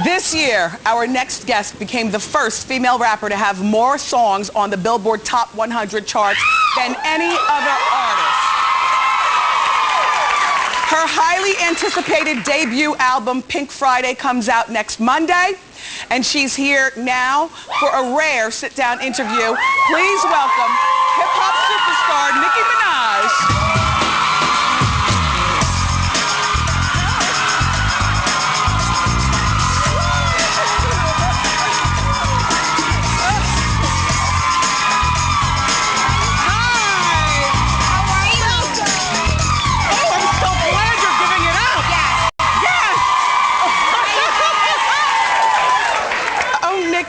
This year, our next guest became the first female rapper to have more songs on the Billboard Top 100 charts than any other artist. Her highly anticipated debut album, Pink Friday, comes out next Monday. And she's here now for a rare sit-down interview. Please welcome hip-hop superstar Nicki Minaj.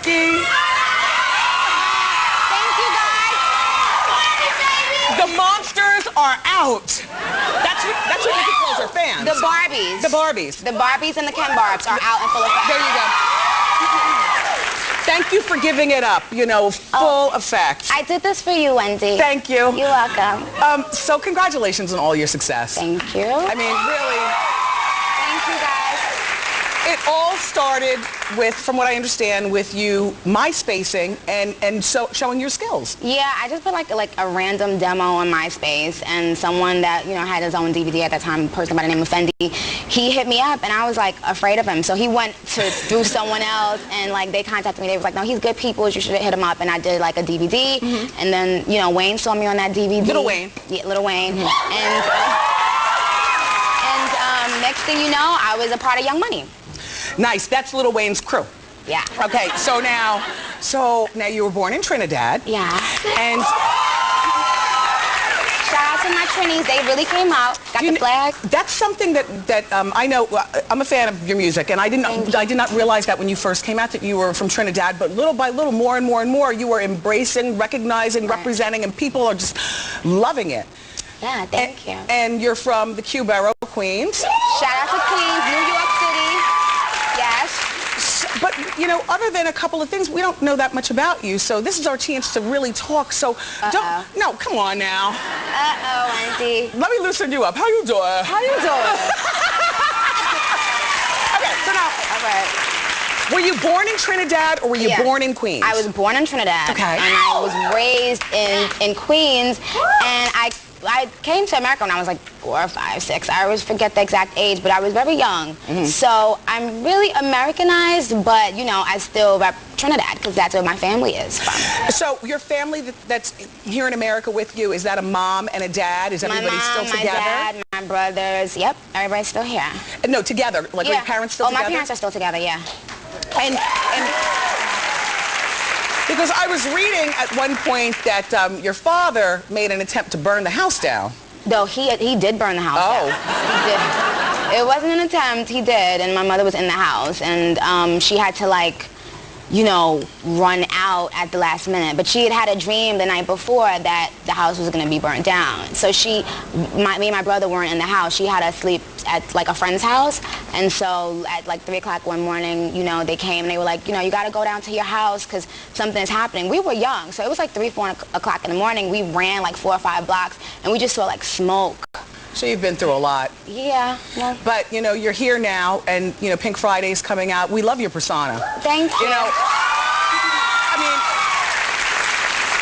Thank you, guys. The monsters are out. That's what Nicki calls her fans. The Barbies. The Barbies. The Barbies and the Ken Barbs are out in full effect. There you go. Thank you for giving it up, you know, full effect. I did this for you, Wendy. Thank you. You're welcome. So congratulations on all your success. Thank you. I mean, really. Thank you, guys. It all started with, from what I understand, with you MySpacing and so showing your skills. Yeah, I just put like a random demo on MySpace, and someone that, you know, had his own DVD at that time, a person by the name of Wendy, he hit me up, and I was like afraid of him. So he went through someone else, and like they contacted me. They was like, no, he's good people. You should hit him up. And I did like a DVD, and then, you know, Wayne saw me on that DVD. Little Wayne. Yeah, Little Wayne. And next thing you know, I was a part of Young Money. Nice. That's Lil Wayne's crew. Yeah. Okay. So now you were born in Trinidad. Yeah. And shout out to my Trinis. They really came out. Got the flag. That's something that I know. I'm a fan of your music, and I did not realize that when you first came out that you were from Trinidad. But little by little, more and more and more, you were embracing, recognizing, representing, and people are just loving it. Yeah. Thank you. And you're from the Q Borough, Queens. Shout out to Queens, New York City. Yes. But, you know, other than a couple of things, we don't know that much about you. So this is our chance to really talk. So no, come on now. Uh-oh, Wendy. Let me loosen you up. How you doing? How you doing? Okay, so now. All right. Were you born in Trinidad or were you born in Queens? I was born in Trinidad. Okay. And I was raised in Queens, and I came to America when I was like 4 or 5, 6. I always forget the exact age, but I was very young. So I'm really Americanized, but, you know, I still rep Trinidad because that's where my family is from. So your family that's here in America with you, is that a mom and a dad? Is everybody still together? My dad, my brothers, yep, everybody's still here. No, together. Like are your parents still together? Oh, my parents are still together, yeah. And because I was reading at one point that your father made an attempt to burn the house down. No, he did burn the house down. He did. It wasn't an attempt, he did, and my mother was in the house, and she had to, like, you know, run out at the last minute. But she had a dream the night before that the house was going to be burnt down. So me and my brother weren't in the house. She had us sleep at like a friend's house. And so at like 3 o'clock one morning, you know, they came and they were like, you know, you got to go down to your house because something's happening. We were young, so it was like 3, 4 o'clock in the morning. We ran like 4 or 5 blocks and we just saw like smoke. So you've been through a lot. Yeah. But, you know, you're here now, and, you know, Pink Friday's coming out. We love your persona. Thank you. You know, I mean,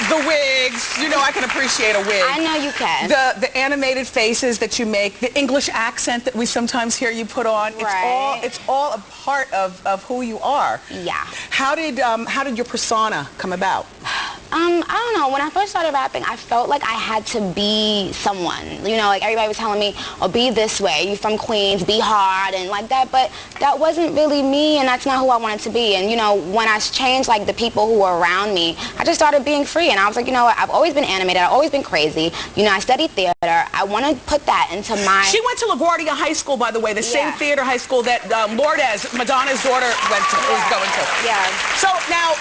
the wigs, you know, I can appreciate a wig. I know you can. The animated faces that you make, the English accent that we sometimes hear you put on. Right. It's all a part of who you are. Yeah. How did your persona come about? I don't know. When I first started rapping, I felt like I had to be someone. You know, like everybody was telling me, oh, be this way. You're from Queens, be hard and like that. But that wasn't really me, and that's not who I wanted to be. And, you know, when I changed, like, the people who were around me, I just started being free. And I was like, you know what, I've always been animated. I've always been crazy. You know, I studied theater. I want to put that into my... She went to LaGuardia High School, by the way, the same theater high school that Lourdes, Madonna's daughter, is going to. Yeah. So now,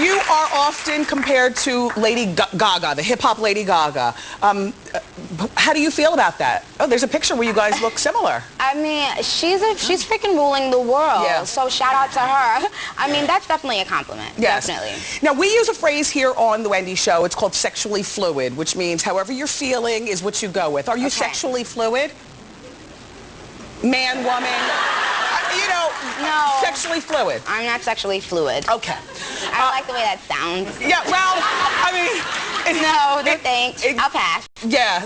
you are often compared to Lady Gaga, the hip-hop Lady Gaga. How do you feel about that? Oh, there's a picture where you guys look similar. I mean, she's freaking ruling the world. Yeah. So shout out to her. I mean, that's definitely a compliment. Yes. Definitely. Now, we use a phrase here on The Wendy Show. It's called sexually fluid, which means however you're feeling is what you go with. Are you sexually fluid? Man, woman? You know, no. sexually fluid? I'm not sexually fluid. Okay. I don't like the way that sounds. Yeah, well, I mean... No thanks. I'll pass. Yeah,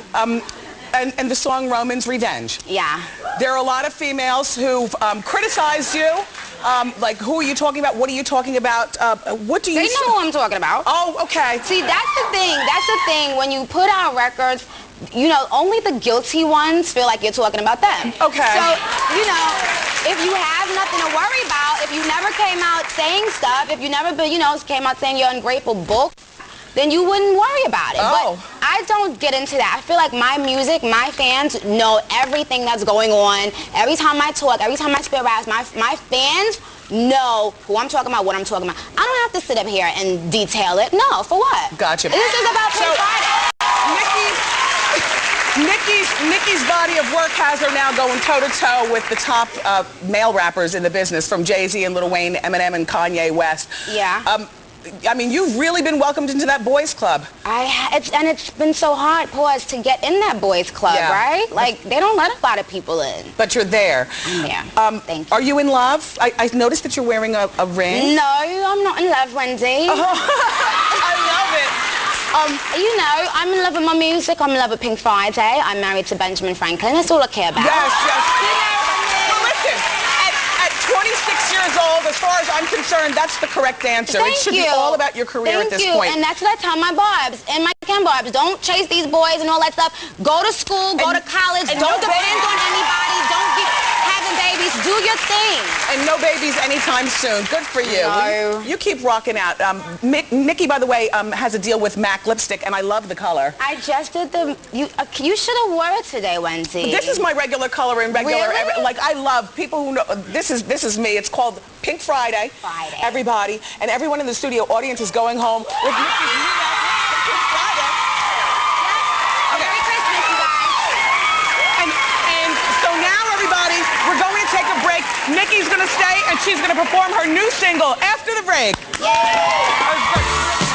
and the song Roman's Revenge. Yeah. There are a lot of females who've criticized you. Like, who are you talking about? What are you talking about? What do you... They know who I'm talking about. Oh, okay. See, that's the thing. That's the thing. When you put out records, you know, only the guilty ones feel like you're talking about them. Okay. So, you know, if you have nothing to worry about, if you never came out saying stuff, if you never, you know, came out saying you're ungrateful book, then you wouldn't worry about it. Oh. But I don't get into that. I feel like my music, my fans know everything that's going on. Every time I talk, every time I spit raps, my fans know who I'm talking about, what I'm talking about. I don't have to sit up here and detail it. No, for what? Gotcha. This is about Pink Friday. Nicki's body of work has her now going toe-to-toe with the top male rappers in the business, from Jay-Z and Lil Wayne, Eminem and Kanye West. Yeah. I mean, you've really been welcomed into that boys club. And it's been so hard, to get in that boys club, Yeah. right? Like, they don't let a lot of people in. But you're there. Yeah, thank you. Are you in love? I noticed that you're wearing a ring. No, I'm not in love, Wendy. I love it. You know, I'm in love with my music. I'm in love with Pink Friday. I'm married to Benjamin Franklin. That's all I care about. Yes, yes. Well, listen, at 26 years old, as far as I'm concerned, that's the correct answer. Thank It should you. be all about your career at this point. And that's what I tell my barbs and my Ken barbs. Don't chase these boys and all that stuff. Go to school, go to college. Don't depend on anybody. Don't get having babies. Do your thing. And no babies anytime soon. Good for you. No. You keep rocking out. Nicki, by the way, has a deal with MAC lipstick, and I love the color. I just did the... You should have wore it today, Wendy. This is my regular color and regular... Really? Like, I love people who know... This is me. It's called Pink Friday. Friday. Everybody. And everyone in the studio audience is going home with Nicki's new outfit, Pink Friday. Okay. Merry Christmas, you guys. And so now, everybody, we're going to take a break. Nicki's going to stay, and she's going to perform her new single after the break. Yay.